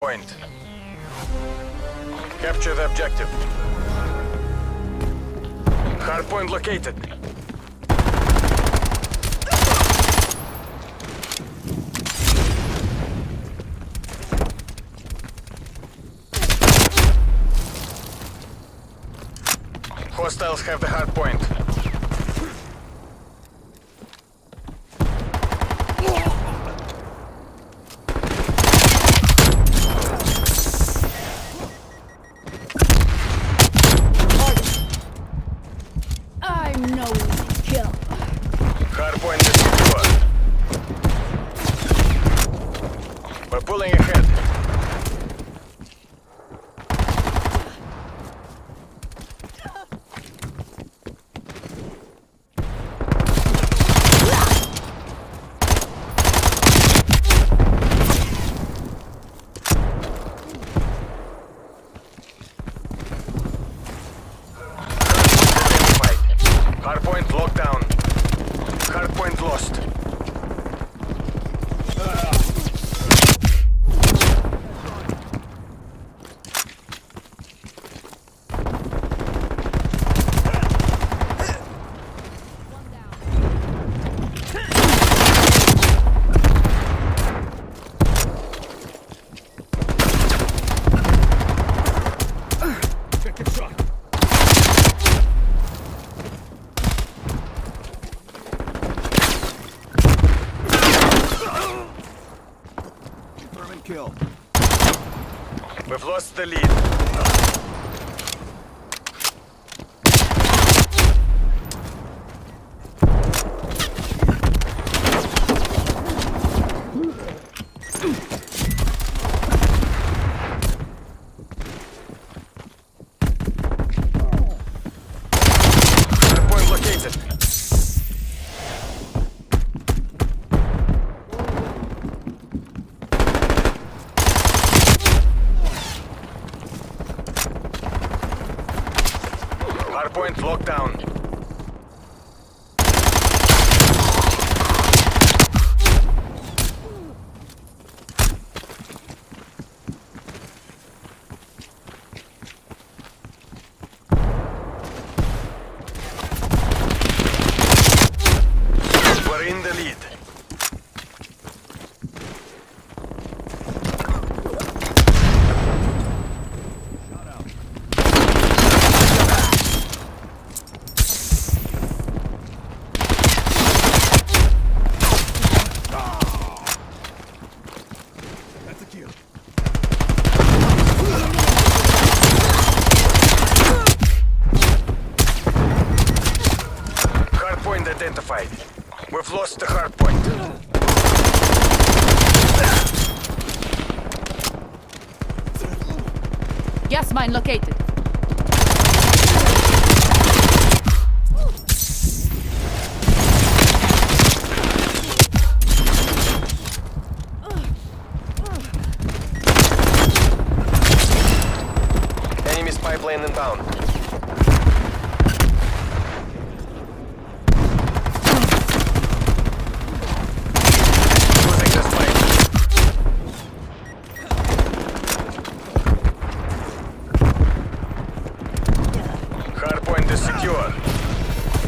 Point. Capture the objective. Hardpoint located. Hostiles have the hardpoint. I'm no kill. Hardpoint is secure. We're pulling ahead. Hardpoint locked down. Hardpoint lost. Kill. We've lost the lead. Hardpoint located. Hardpoint locked down. We're in the lead. That's a kill. Hardpoint identified. We've lost the hardpoint. Gas mine located. Enemy spy plane inbound. Losing the spy. Hardpoint is secure.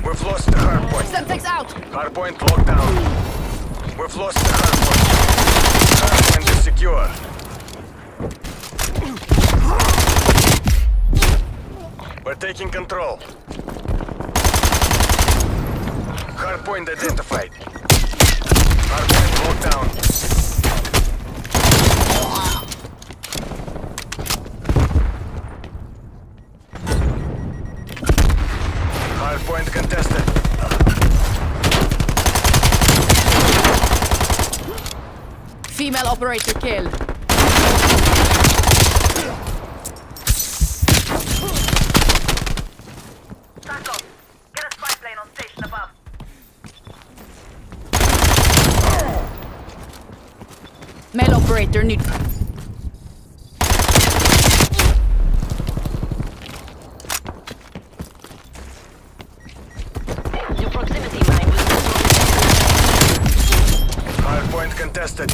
We've lost the hardpoint. Semtex out. Hardpoint locked down. We've lost the hardpoint. Hardpoint is secure. We're taking control. Hardpoint identified. Hardpoint locked down. Hardpoint contested. Female operator kill. Taco, get a spy plane on station above. Male operator neutral. Your proximity mine will Hardpoint contested.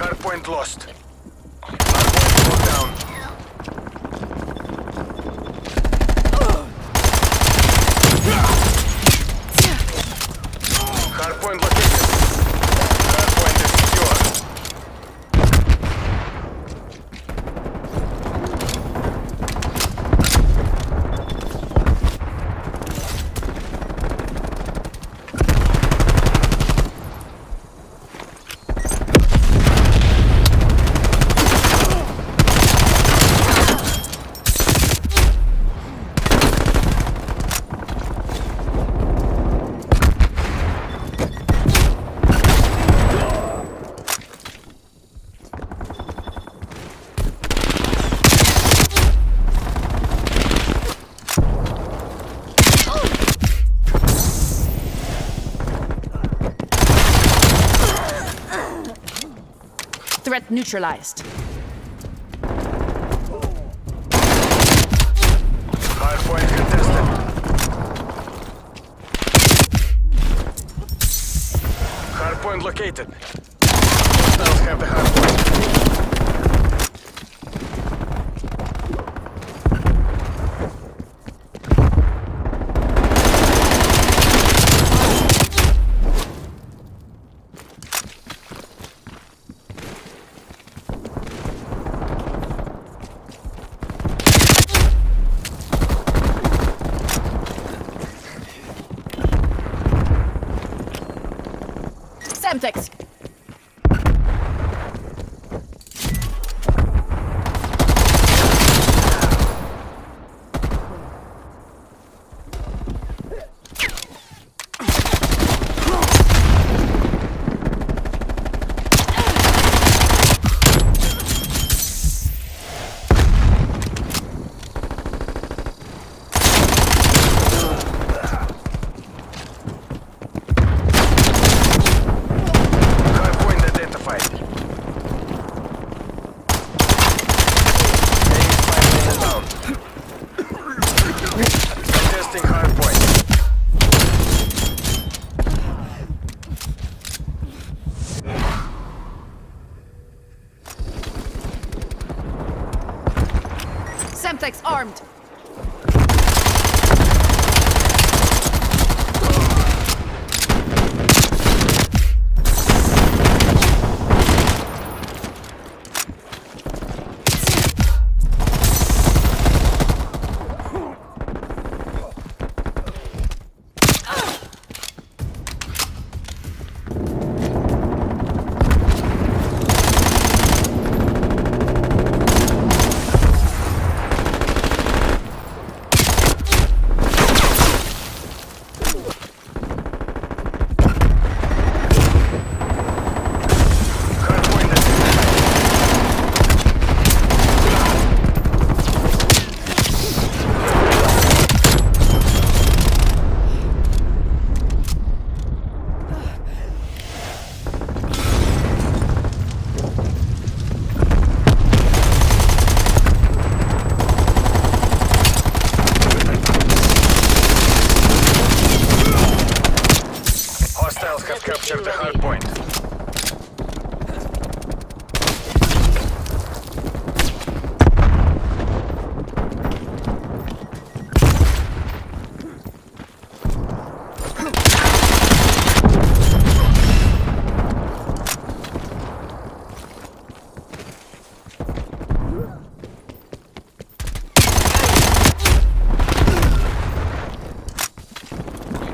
Hardpoint lost. Hardpoint Threat neutralized. Hardpoint contested. Hardpoint located. Hostiles have the hardpoint. Semtex. Hardpoint identified. Enemy spy plane down. Contesting hardpoint. Semtex armed. Hardpoint identified. Hostiles have captured the hardpoint.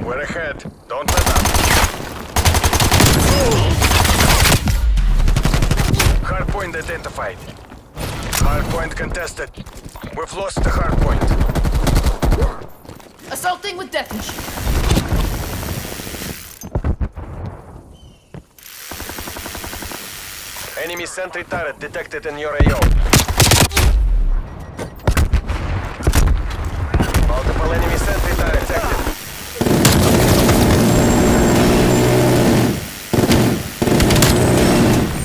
We're ahead. Don't let up. Hardpoint identified. Hardpoint contested. We've lost the hardpoint. Assaulting with death machine. Enemy sentry turret detected in your AO. Multiple enemy sentry turrets active.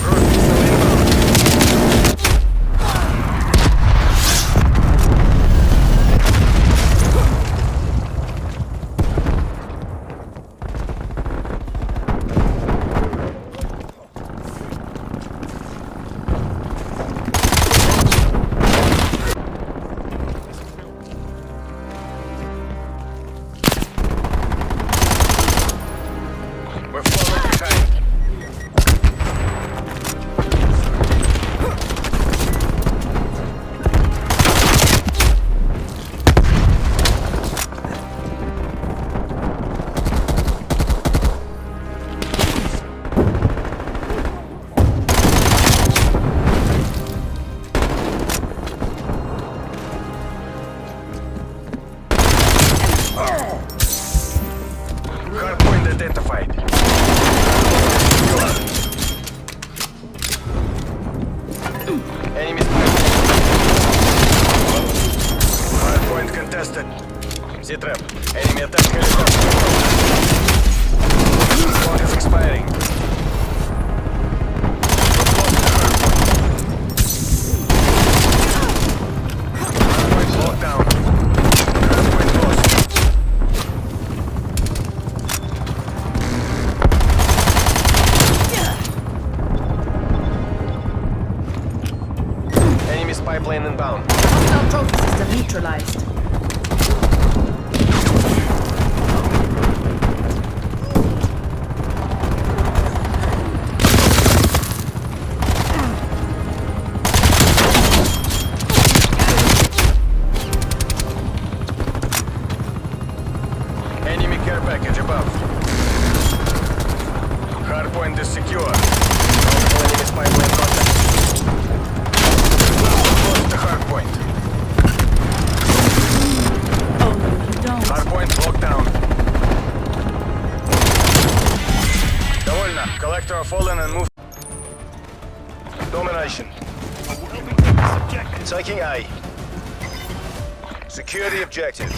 Cruise missile inbound. We're falling behind. Hardpoint identified. Enemy spy. Hardpoint contested. Z-trap. Enemy attack helicopter. Squad is expiring. We've lost the hardpoint. spy plane inbound. Hostile trophy system neutralized. Enemy care package above. Hardpoint is secure. Multiple enemy spy plane contact. Close to hardpoint. Oh, no, you don't. Hardpoint locked down. Довольно. Collector fallen and move. Domination. Taking A. Secure the objective.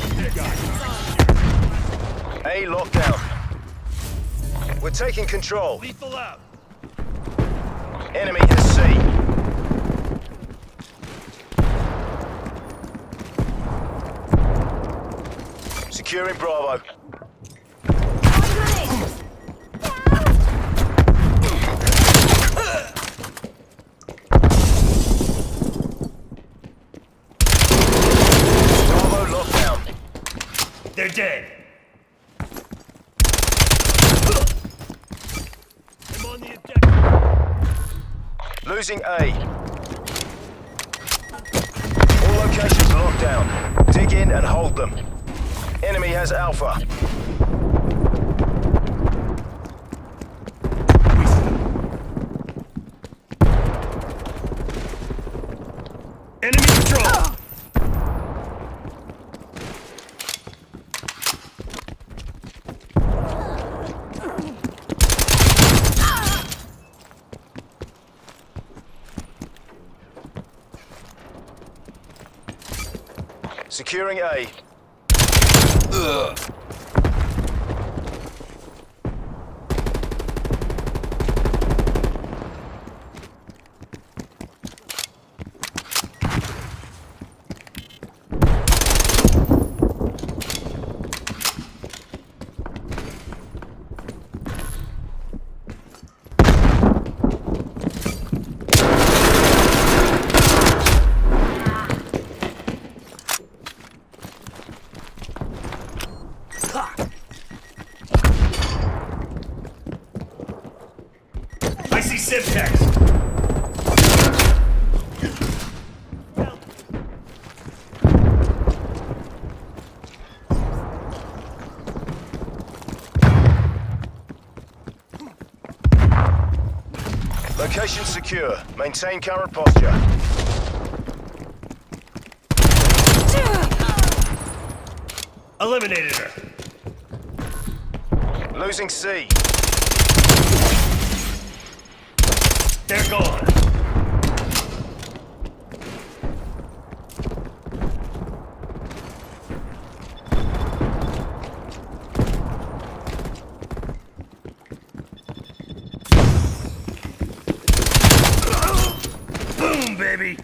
A locked down. We're taking control. Lethal out. Enemy has C. Securing Bravo. Bravo locked down. They're dead. I'm on the objective. Losing A. All locations locked down. Dig in and hold them. Enemy has Alpha. Enemy control. Securing A. I see Semtex. Location secure. Maintain current posture. Eliminated her. Losing C. They're gone. Boom, baby.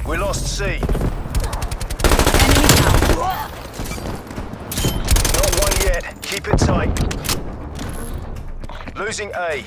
We lost C. Enemy down. Not one yet. Keep it tight. Losing A.